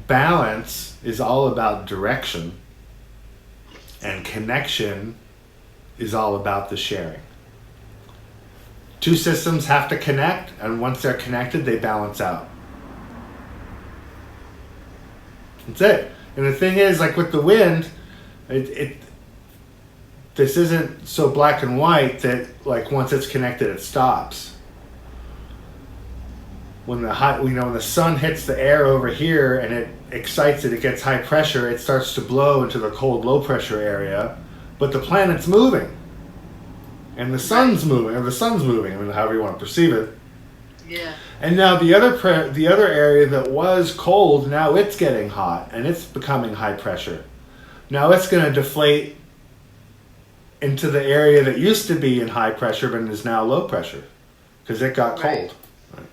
balance is all about direction, and connection is all about the sharing. Two systems have to connect, and once they're connected, they balance out. That's it. And the thing is, like with the wind, this isn't so black and white that like once it's connected, it stops. When the sun hits the air over here and it excites it, it gets high pressure, it starts to blow into the cold low pressure area, but the planet's moving. And the sun's moving, I mean, however you want to perceive it. Yeah. And now the other area that was cold, now it's getting hot and it's becoming high pressure. Now it's going to deflate into the area that used to be in high pressure but is now low pressure because it got cold. Right.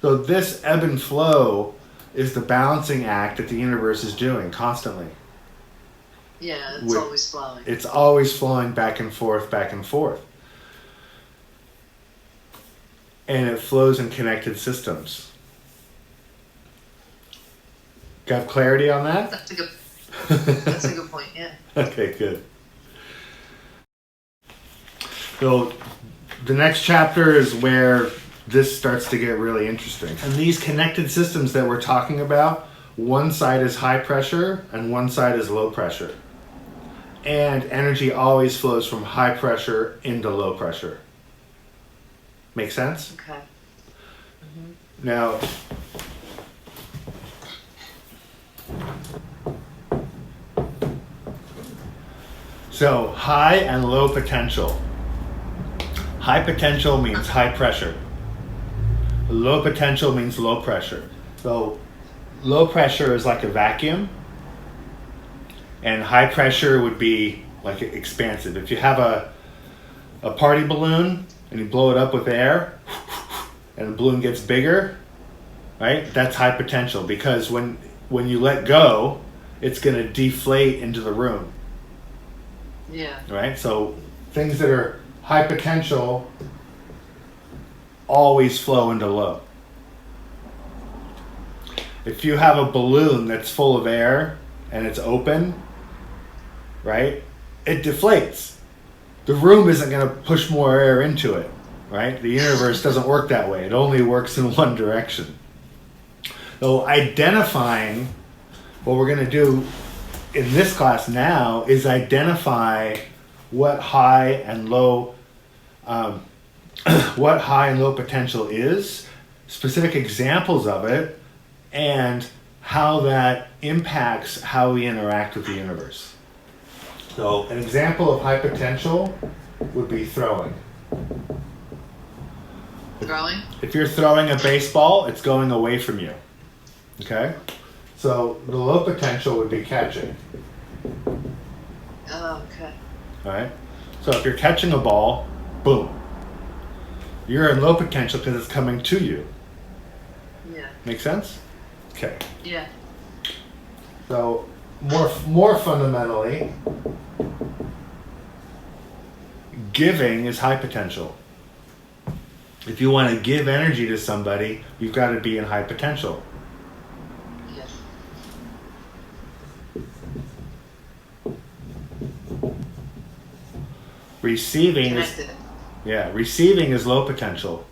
So this ebb and flow is the balancing act that the universe is doing constantly. Yeah, it's always flowing. It's always flowing back and forth, back and forth. And it flows in connected systems. Got clarity on that? That's a good point, yeah. Okay, good. So the next chapter is where this starts to get really interesting. And these connected systems that we're talking about, one side is high pressure and one side is low pressure. And energy always flows from high pressure into low pressure. Make sense? Okay. Mm-hmm. Now, so high and low potential. High potential means high pressure. Low potential means low pressure. So low pressure is like a vacuum, and high pressure would be like expansive. If you have a party balloon and you blow it up with air and the balloon gets bigger, right? That's high potential because when you let go, it's going to deflate into the room. Yeah. Right? So things that are high potential always flow into low. If you have a balloon that's full of air and it's open, right? It deflates. The room isn't going to push more air into it, right? The universe doesn't work that way. It only works in one direction. So identifying, what we're going to do in this class now is identify what high and low potential is, specific examples of it, and how that impacts how we interact with the universe. So an example of high potential would be throwing. Throwing? If you're throwing a baseball, it's going away from you. Okay? So the low potential would be catching. Oh, okay. All right? So if you're catching a ball, boom. You're in low potential because it's coming to you. Yeah. Make sense? Okay. Yeah. So more fundamentally, giving is high potential. If you want to give energy to somebody, you've got to be in high potential. Yes. Receiving is low potential.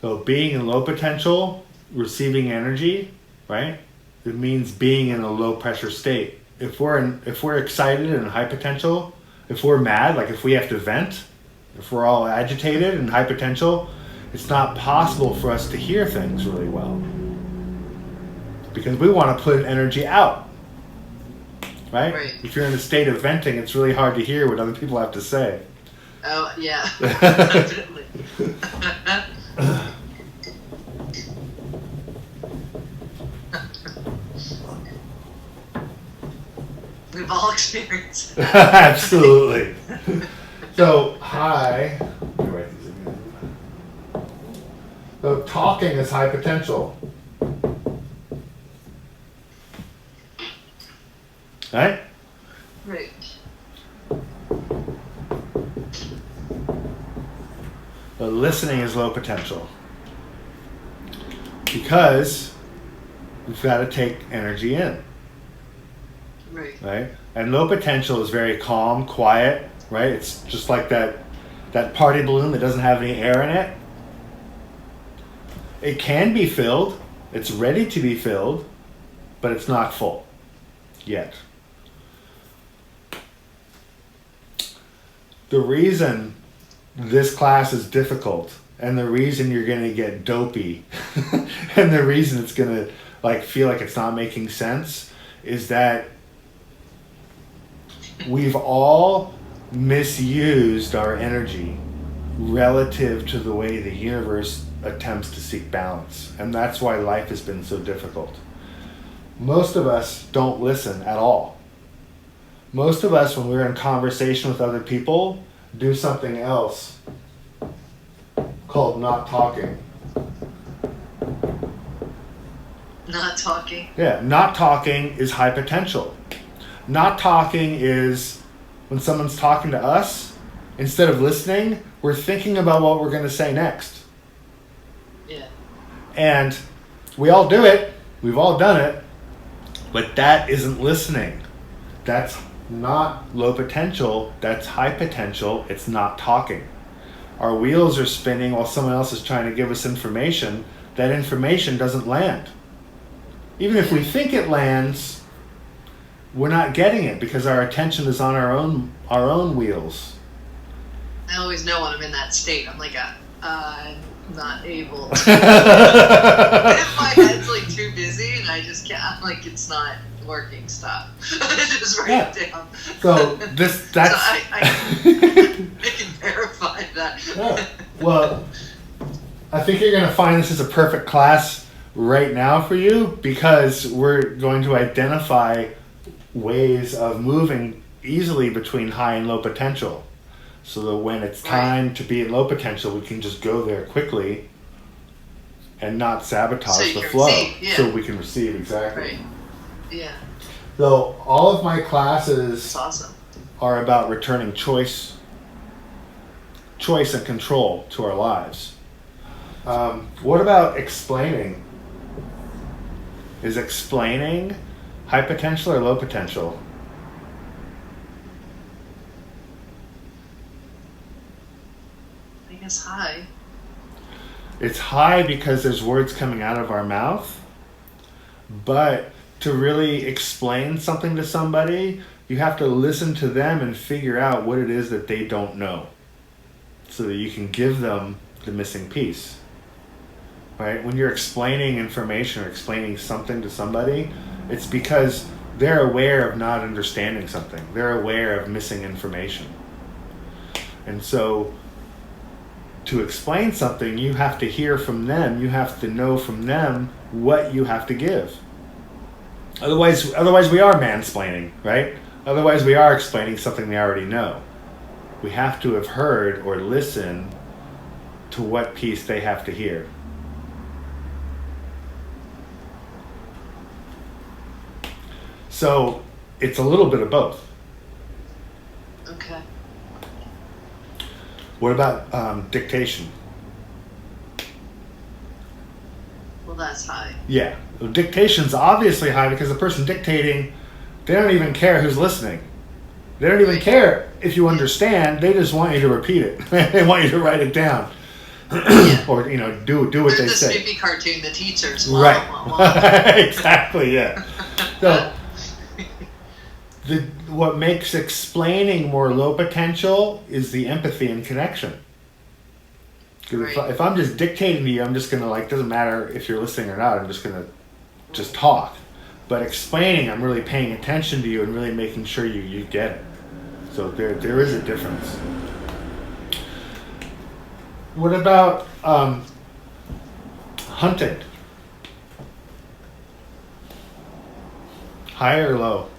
So being in low potential, receiving energy, right? It means being in a low pressure state. If we're excited and high potential, if we're mad, like if we have to vent, if we're all agitated and high potential, it's not possible for us to hear things really well. Because we want to put energy out. Right? If you're in a state of venting, it's really hard to hear what other people have to say. Oh, yeah. Definitely. We've all experienced that. Absolutely. So, high. Let me write these again. So, talking is high potential. Right? Right. But listening is low potential. because we've got to take energy in. Right. And low potential is very calm, quiet, right? It's just like that party balloon that doesn't have any air in it. It can be filled. It's ready to be filled, but it's not full yet. The reason this class is difficult, and the reason you're going to get dopey, and the reason it's going to feel like it's not making sense, is that we've all misused our energy relative to the way the universe attempts to seek balance. And that's why life has been so difficult. Most of us don't listen at all. Most of us, when we're in conversation with other people, do something else called not talking. Not talking? Yeah, not talking is high potential. Not talking is when someone's talking to us, instead of listening, we're thinking about what we're going to say next. Yeah. And we all do it. We've all done it. But that isn't listening. That's not low potential. That's high potential. It's not talking. Our wheels are spinning while someone else is trying to give us information. That information doesn't land. Even if we think it lands, we're not getting it because our attention is on our own wheels. I always know when I'm in that state. I'm like, I'm not able. If my head's too busy and I just can't, I'm like, it's not working. Stop. Just write it down. So that's. So I can verify that. Yeah. Well, I think you're going to find this is a perfect class right now for you because we're going to identify ways of moving easily between high and low potential, so that when it's time to be in low potential, we can just go there quickly and not sabotage the flow. So we can receive, exactly. Right. Yeah. So all of my classes are about returning choice and control to our lives. What about explaining? Is explaining high potential or low potential? I guess high. It's high because there's words coming out of our mouth, but to really explain something to somebody, you have to listen to them and figure out what it is that they don't know, so that you can give them the missing piece. Right? When you're explaining information or explaining something to somebody, it's because they're aware of not understanding something. They're aware of missing information. And so to explain something, you have to hear from them. You have to know from them what you have to give. Otherwise we are mansplaining, right? Otherwise we are explaining something they already know. We have to have heard or listen to what piece they have to hear. So it's a little bit of both. Okay. What about dictation? Well, that's high. Yeah. Dictation's obviously high because the person dictating, they don't even care who's listening. They don't even care if you understand. They just want you to repeat it. They want you to write it down. Or, do what they say. The Snoopy cartoon, the teachers. Right. Exactly, yeah. So what makes explaining more low potential is the empathy and connection. Because if I'm just dictating to you, I'm just going to, doesn't matter if you're listening or not, I'm just going to just talk. But explaining, I'm really paying attention to you and really making sure you get it. So there is a difference. What about hunting? High or low?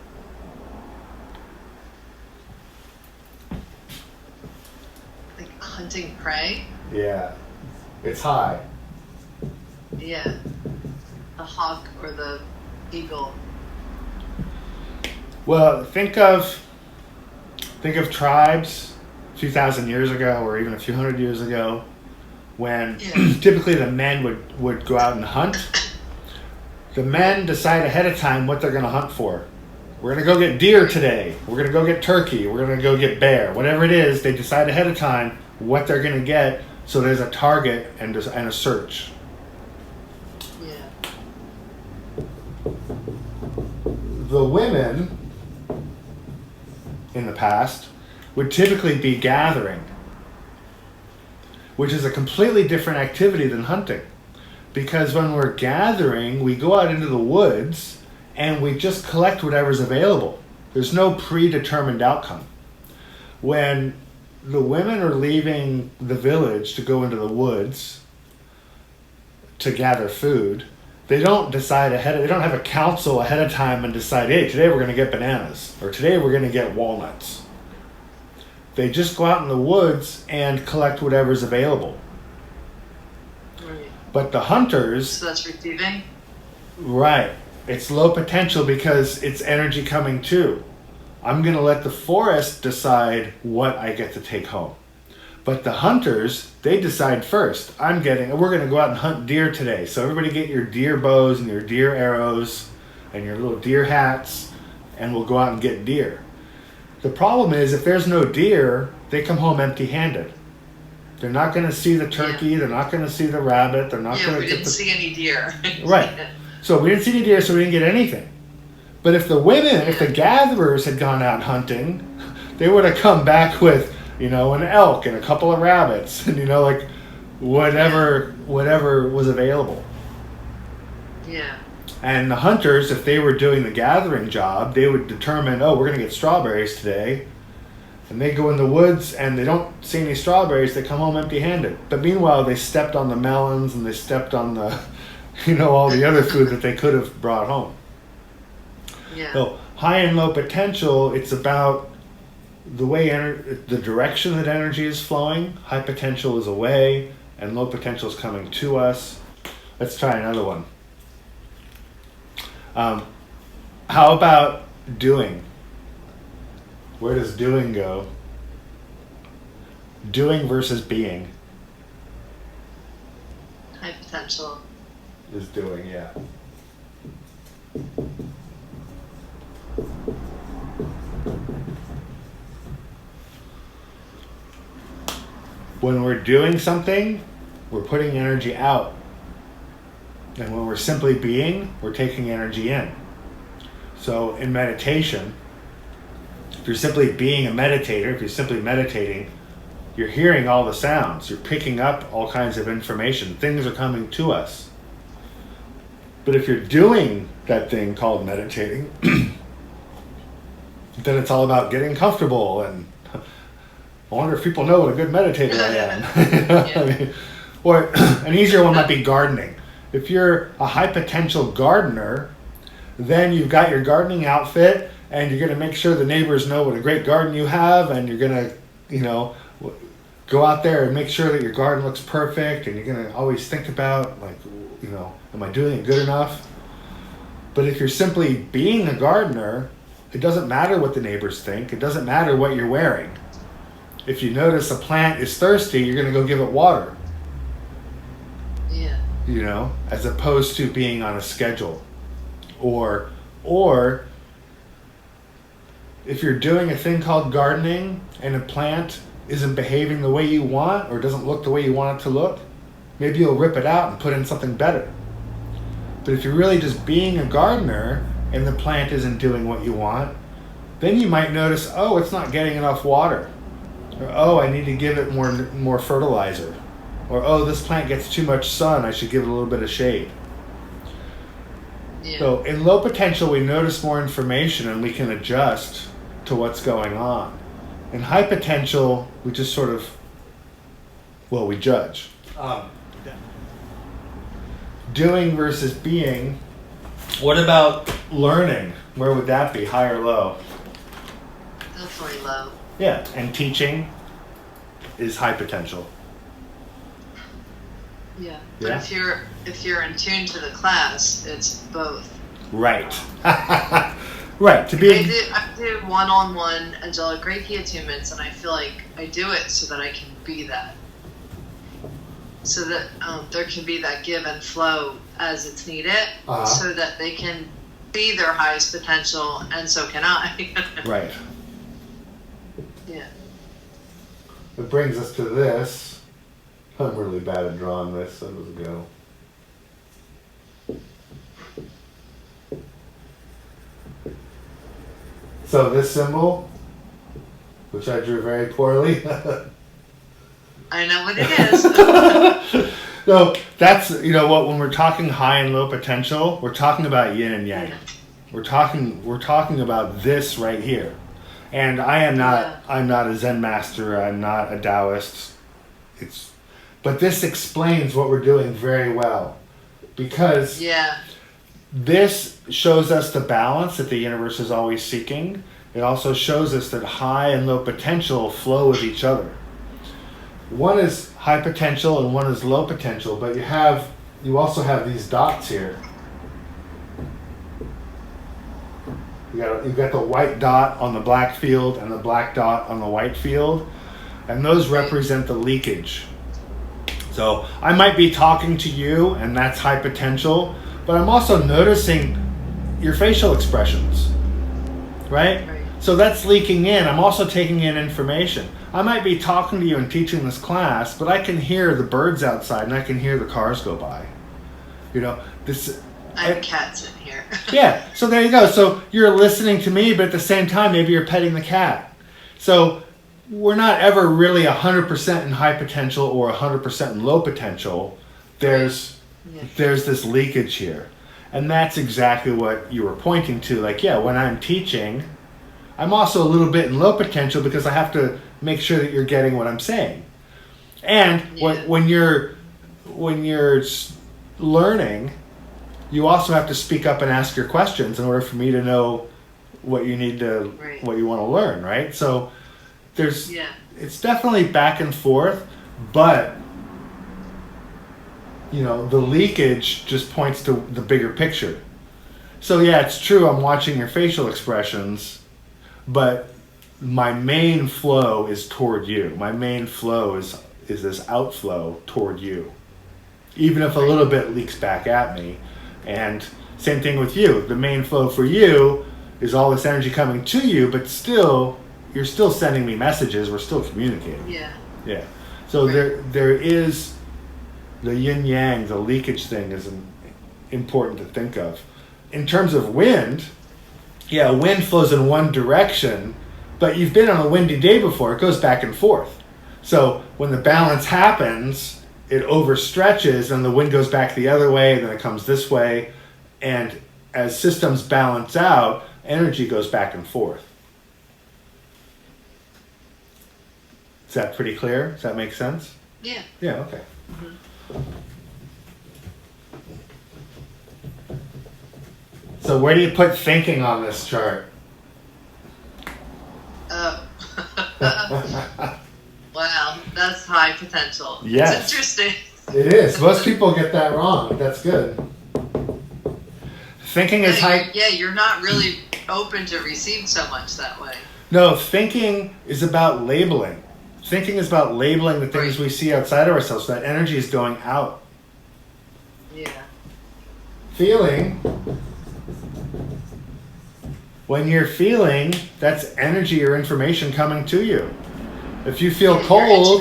Like hunting prey? Yeah. It's high. Yeah. The hawk or the eagle. Well, think of tribes a few thousand years ago or even a few hundred years ago when typically the men would go out and hunt. The men decide ahead of time what they're going to hunt for. We're going to go get deer today. We're going to go get turkey. We're going to go get bear. Whatever it is, they decide ahead of time what they're going to get, so there's a target and a search. Yeah. The women in the past would typically be gathering, which is a completely different activity than hunting. Because when we're gathering, we go out into the woods and we just collect whatever's available. There's no predetermined outcome. When the women are leaving the village to go into the woods to gather food, they don't decide they don't have a council ahead of time and decide, hey, today we're going to get bananas, or today we're going to get walnuts. They just go out in the woods and collect whatever's available. Right. But the hunters... So that's receiving? Right. It's low potential because it's energy coming too. I'm going to let the forest decide what I get to take home. But the hunters, they decide first. We're going to go out and hunt deer today. So everybody get your deer bows and your deer arrows and your little deer hats, and we'll go out and get deer. The problem is, if there's no deer, they come home empty-handed. They're not going to see the turkey. Yeah. They're not going to see the rabbit. They're not going to we didn't see any deer. Right. So we didn't see any deer, so we didn't get anything. But if the gatherers had gone out hunting, they would have come back with, an elk and a couple of rabbits, and whatever was available. Yeah. And the hunters, if they were doing the gathering job, they would determine, we're going to get strawberries today. And they go in the woods and they don't see any strawberries, they come home empty-handed. But meanwhile, they stepped on the melons and they stepped on the, all the other food that they could have brought home. Yeah. So high and low potential, it's about the way the direction that energy is flowing. High potential is away and low potential is coming to us. Let's try another one. How about doing? Where does doing go? Doing versus being. High potential. Is doing, yeah. When we're doing something, we're putting energy out. And when we're simply being, we're taking energy in. So in meditation, if you're simply being a meditator, if you're simply meditating, you're hearing all the sounds. You're picking up all kinds of information. Things are coming to us. But if you're doing that thing called meditating, then it's all about getting comfortable. And I wonder if people know what a good meditator I am. Yeah. Or an easier one might be gardening. If you're a high potential gardener, then you've got your gardening outfit and you're going to make sure the neighbors know what a great garden you have, and you're going to, go out there and make sure that your garden looks perfect, and you're going to always think about, am I doing it good enough? But if you're simply being a gardener, it doesn't matter what the neighbors think. It doesn't matter what you're wearing. If you notice a plant is thirsty, you're going to go give it water. Yeah. As opposed to being on a schedule. Or if you're doing a thing called gardening and a plant isn't behaving the way you want or doesn't look the way you want it to look, maybe you'll rip it out and put in something better. But if you're really just being a gardener and the plant isn't doing what you want, then you might notice, it's not getting enough water. Or, I need to give it more fertilizer. Or, this plant gets too much sun, I should give it a little bit of shade. Yeah. So in low potential, we notice more information and we can adjust to what's going on. In high potential, we just sort of, we judge. Doing versus being. What about learning? Where would that be, high or low? Definitely low. Yeah, and teaching is high potential. Yeah, but if you're in tune to the class, it's both. Right. Right. To be. I do one-on-one angelic Reiki attunements, and I feel like I do it so that I can be that. so that there can be that give and flow as it's needed, so that they can be their highest potential, and so can I. Right. Yeah. It brings us to this. I'm really bad at drawing this, so let's go. So this symbol, which I drew very poorly. I know what it is. No, that's, you know what, when we're talking high and low potential, we're talking about yin and yang. We're talking about this right here. And I'm not a Zen master, I'm not a Taoist. But this explains what we're doing very well. Because this shows us the balance that the universe is always seeking. It also shows us that high and low potential flow with each other. One is high potential and one is low potential, but you also have these dots here. You've got the white dot on the black field and the black dot on the white field, and those represent the leakage. So I might be talking to you, and that's high potential, but I'm also noticing your facial expressions, right? So that's leaking in. I'm also taking in information. I might be talking to you and teaching this class, but I can hear the birds outside and I can hear the cars go by. You know, I have cats in here. Yeah, so there you go. So you're listening to me, but at the same time, maybe you're petting the cat. So we're not ever really 100% in high potential or 100% in low potential. There's this leakage here. And that's exactly what you were pointing to. Like, when I'm teaching, I'm also a little bit in low potential because I have to make sure that you're getting what I'm saying. And when you're learning, you also have to speak up and ask your questions in order for me to know what you need to, what you want to learn, right? So it's definitely back and forth, but the leakage just points to the bigger picture. So it's true, I'm watching your facial expressions, but my main flow is toward you. My main flow is this outflow toward you. Even if a little bit leaks back at me. And same thing with you. The main flow for you is all this energy coming to you, but still, you're still sending me messages. We're still communicating. Yeah. So there is the yin yang, the leakage thing is important to think of. In terms of wind, wind flows in one direction, but you've been on a windy day before. It goes back and forth. So when the balance happens, it overstretches and the wind goes back the other way, and then it comes this way. And as systems balance out, energy goes back and forth. Is that pretty clear? Does that make sense? Yeah. Yeah, okay. So where do you put thinking on this chart? Wow, that's high potential. Yes. It's interesting. It is. Most people get that wrong. That's good. Thinking is high. Yeah, you're not really open to receive so much that way. No, thinking is about labeling. Thinking is about labeling the things we see outside of ourselves. So that energy is going out. Yeah. Feeling. When you're feeling, that's energy or information coming to you. If you feel cold,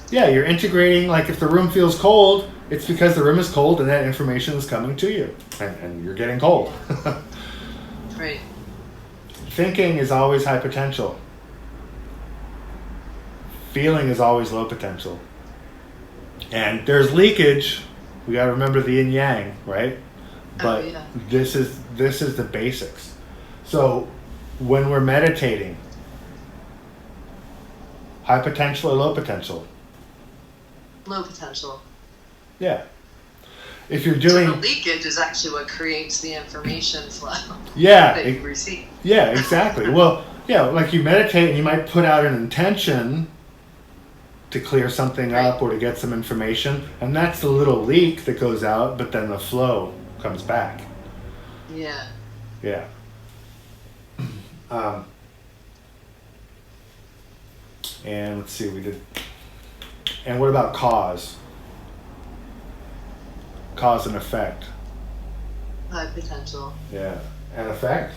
you're integrating. Like if the room feels cold, it's because the room is cold and that information is coming to you, and you're getting cold. Right. Thinking is always high potential. Feeling is always low potential. And there's leakage. We got to remember the yin yang, right? But this is the basics. So when we're meditating, high potential or low potential? Low potential. Yeah. If you're doing... So the leakage is actually what creates the information flow that you receive. Yeah, exactly. Well, like you meditate and you might put out an intention to clear something up or to get some information, and that's the little leak that goes out, but then the flow comes back. Yeah. Yeah. And let's see, we did. And what about cause? cause and effect. High potential. Yeah. And effect?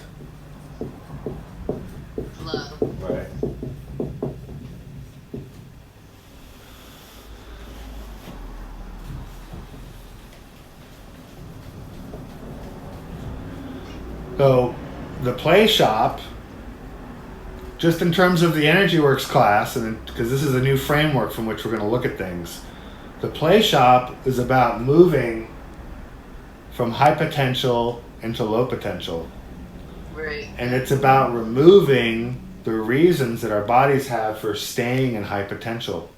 Low. Right. So the play shop, just in terms of the EnergyWorks class, and because this is a new framework from which we're going to look at things, the play shop is about moving from high potential into low potential. Right. And it's about removing the reasons that our bodies have for staying in high potential.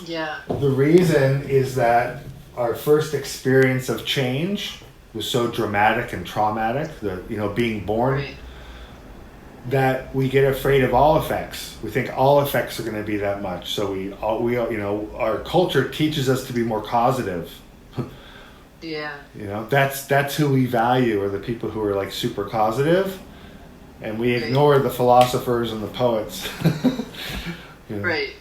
Yeah. The reason is that our first experience of change was so dramatic and traumatic, being born, Right. that we get afraid of all effects. We think all effects are going to be that much. So our culture teaches us to be more causative. Yeah. That's who we value, are the people who are like super causative, and we Right. ignore the philosophers and the poets. Right.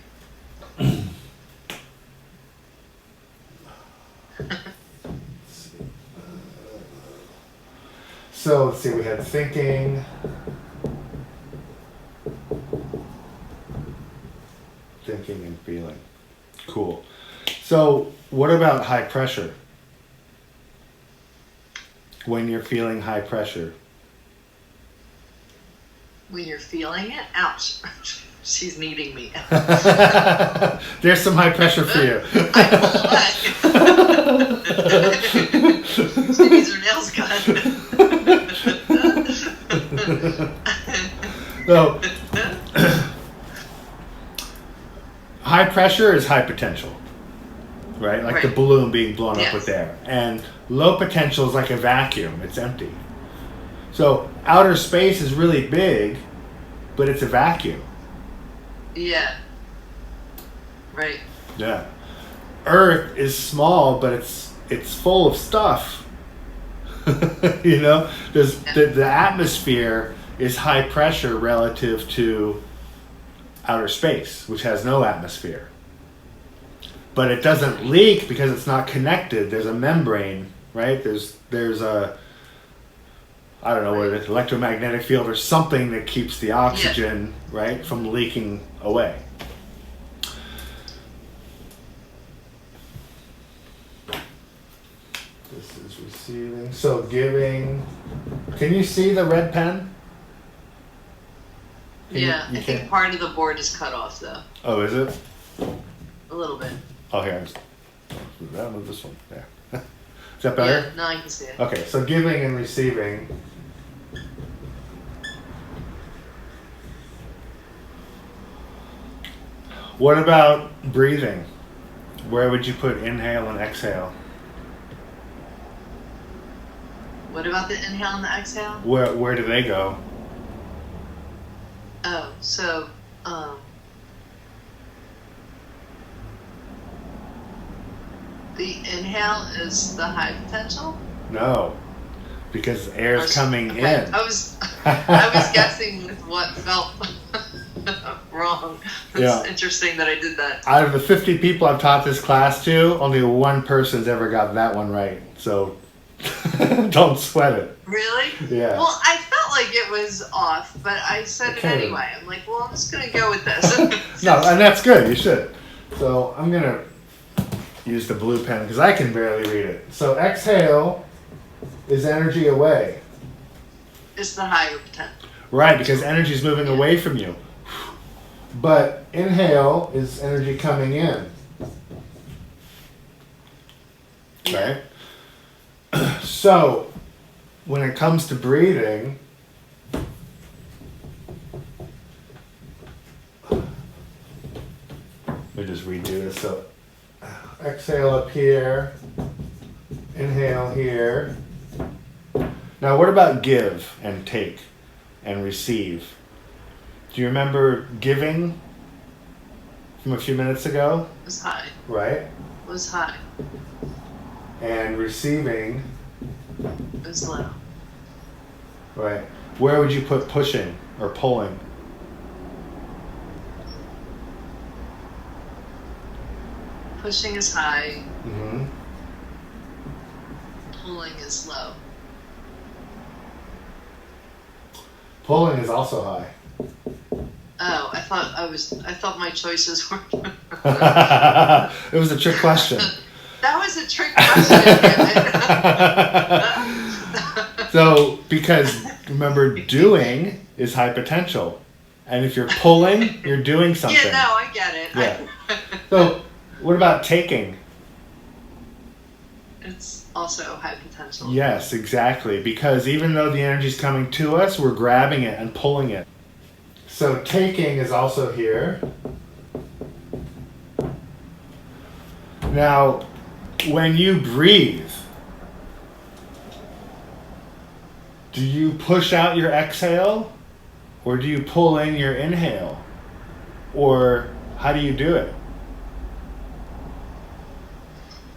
So let's see, we had thinking, and feeling. Cool. So what about high pressure? When you're feeling high pressure? When you're feeling it, ouch. She's needing me. There's some high pressure for you. She needs her nails cut. So, high pressure is high potential, right? Like the Right. balloon being blown up Yes. with air. And low potential is like a vacuum. It's empty. So outer space is really big, but it's a vacuum. Yeah. Right. Yeah. Earth is small, but it's full of stuff. There's the atmosphere is high pressure relative to outer space, which has no atmosphere. But it doesn't leak because it's not connected. There's a membrane, right? There's a, I don't know what it is, electromagnetic field or something that keeps the oxygen, right, from leaking away. This is receiving. So giving. Can you see the red pen? I think part of the board is cut off though. Oh, is it? A little bit. Oh, here. I'll move this one. There. Is that better? Yeah, no, I can see it. Okay, so giving and receiving. What about breathing? Where would you put inhale and exhale? What about the inhale and the exhale? Where do they go? Oh, so, the inhale is the high potential? No, because air's coming okay. in. I was guessing with what felt wrong. It's interesting that I did that. Out of the 50 people I've taught this class to, only one person's ever got that one right. So don't sweat it. Really? Yeah. Well, I felt like it was off, but I said it anyway. I'm like, well, I'm just going to go with this. No, and that's good. You should. So I'm going to use the blue pen because I can barely read it. So exhale is energy away. It's the higher potential. Right, because energy is moving away from you. But inhale is energy coming in. Yeah. Right? So when it comes to breathing, let me just redo this. So exhale up here, inhale here. Now what about give and take and receive? Do you remember giving from a few minutes ago? It was high. Right? It was high. And receiving, It was low. right? Where would you put pushing or pulling? Pushing is high. Mm-hmm. pulling is low. Pulling is also high. Oh, I thought my choices were. It was a trick question. That was a trick question, damn it. So, because remember, doing is high potential. And if you're pulling, you're doing something. Yeah, no, I get it. Yeah. So, what about taking? It's also high potential. Yes, exactly. Because even though the energy is coming to us, we're grabbing it and pulling it. So, taking is also here. Now, when you breathe, do you push out your exhale or do you pull in your inhale? Or how do you do it?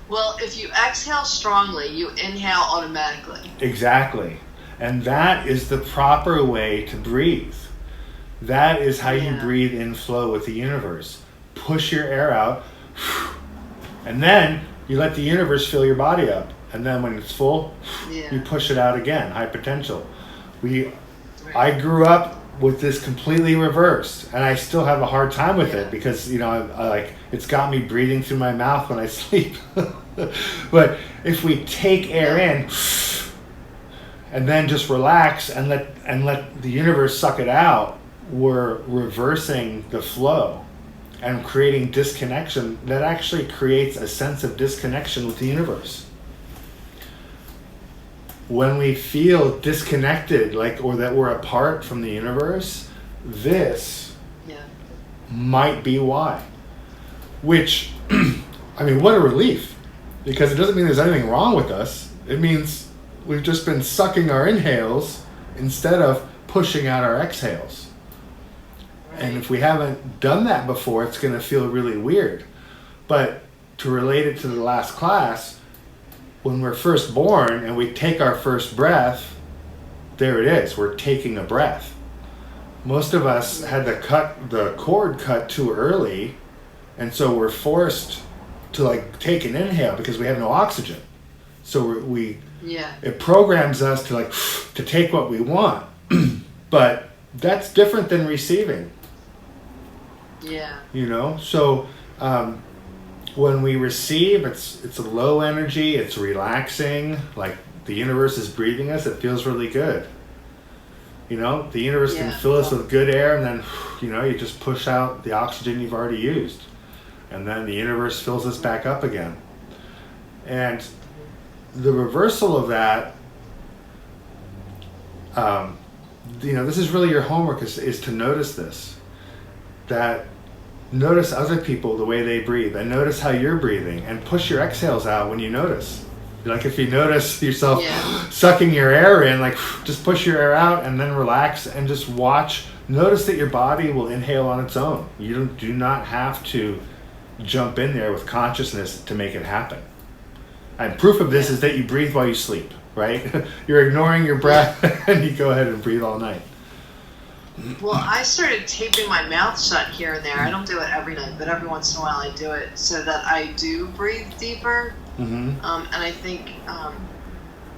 Well, if you exhale strongly, you inhale automatically. Exactly. And that is the proper way to breathe. That is how you breathe in flow with the universe. Push your air out, and then you let the universe fill your body up. And then when it's full, you push it out again, high potential. I grew up with this completely reversed, and I still have a hard time with it because, you know, I like, it's got me breathing through my mouth when I sleep. But if we take air in and then just relax and let the universe suck it out, we're reversing the flow and creating disconnection that actually creates a sense of disconnection with the universe. When we feel disconnected, or that we're apart from the universe, this might be why. Which, I mean, what a relief. Because it doesn't mean there's anything wrong with us. It means we've just been sucking our inhales instead of pushing out our exhales. Right. And if we haven't done that before, it's going to feel really weird. But to relate it to the last class, when we're first born and we take our first breath, there it is. We're taking a breath. Most of us had the cord cut too early, and so we're forced to take an inhale because we have no oxygen. So it programs us to take what we want. But that's different than receiving. Yeah. You know, so when we receive, it's a low energy, it's relaxing, like the universe is breathing us, it feels really good. You know, the universe can fill us with good air, and then, you know, you just push out the oxygen you've already used. And then the universe fills us back up again. And the reversal of that, you know, this is really your homework is to notice this. That notice other people, the way they breathe, and notice how you're breathing, and push your exhales out when you notice. Like if you notice yourself sucking your air in, just push your air out and then relax and just watch. Notice that your body will inhale on its own. You do not have to jump in there with consciousness to make it happen. And proof of this is that you breathe while you sleep, right? You're ignoring your breath and you go ahead and breathe all night. Well, I started taping my mouth shut here and there. I don't do it every night, but every once in a while I do it so that I do breathe deeper. Mm-hmm. And I think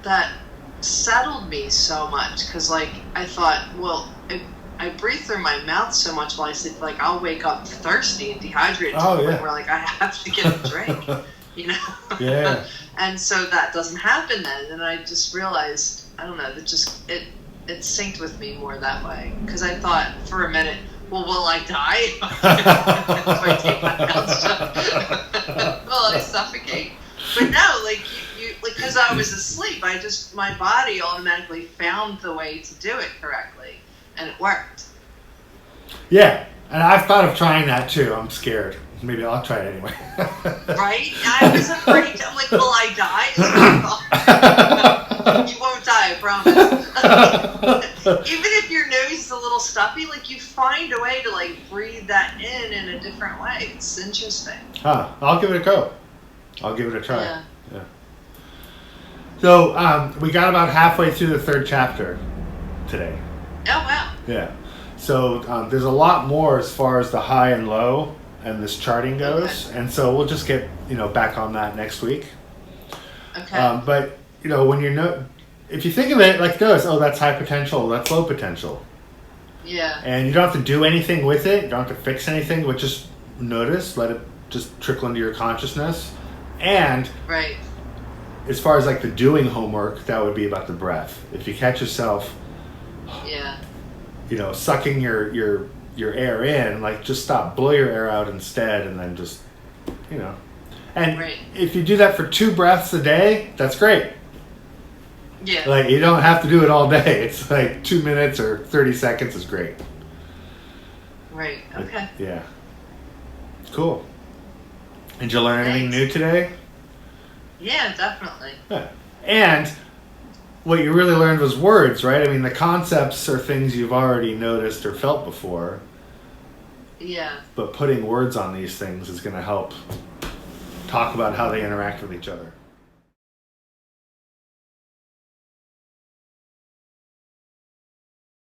that settled me so much because, I thought, well, if I breathe through my mouth so much while I sleep, I'll wake up thirsty and dehydrated to the point where, I have to get a drink, you know? Yeah. And so that doesn't happen then. And I just realized, I don't know, it synced with me more that way. Because I thought for a minute, well, will I die if I take my mouth shut? Will I suffocate? But no, because I was asleep, my body automatically found the way to do it correctly, and it worked. Yeah, and I've thought of trying that too. I'm scared. Maybe I'll try it anyway. Right? I was afraid. I'm like, will I die? You won't die, I promise. Even if your nose is a little stuffy, you find a way to breathe that in a different way. It's interesting. I'll give it a go. I'll give it a try. Yeah. So we got about halfway through the third chapter today. Oh, wow. Yeah. So there's a lot more as far as the high and low and this charting goes. Okay. And so we'll just get, back on that next week. Okay. But, when if you think of it like this, oh, that's high potential, that's low potential. Yeah. And you don't have to do anything with it. You don't have to fix anything, but just notice, let it just trickle into your consciousness. And right. As far as like the doing homework, that would be about the breath. If you catch yourself, yeah, sucking your air in, like just stop, blow your air out instead, and then just, and right. if you do that for 2 breaths a day, that's great. Yeah. Like you don't have to do it all day. It's like 2 minutes or 30 seconds is great. Right. Okay. Yeah. Cool. Did you learn anything Thanks. new today? Yeah, definitely. Yeah. And what you really learned was words, right? I mean, the concepts are things you've already noticed or felt before. Yeah. But putting words on these things is going to help talk about how they interact with each other.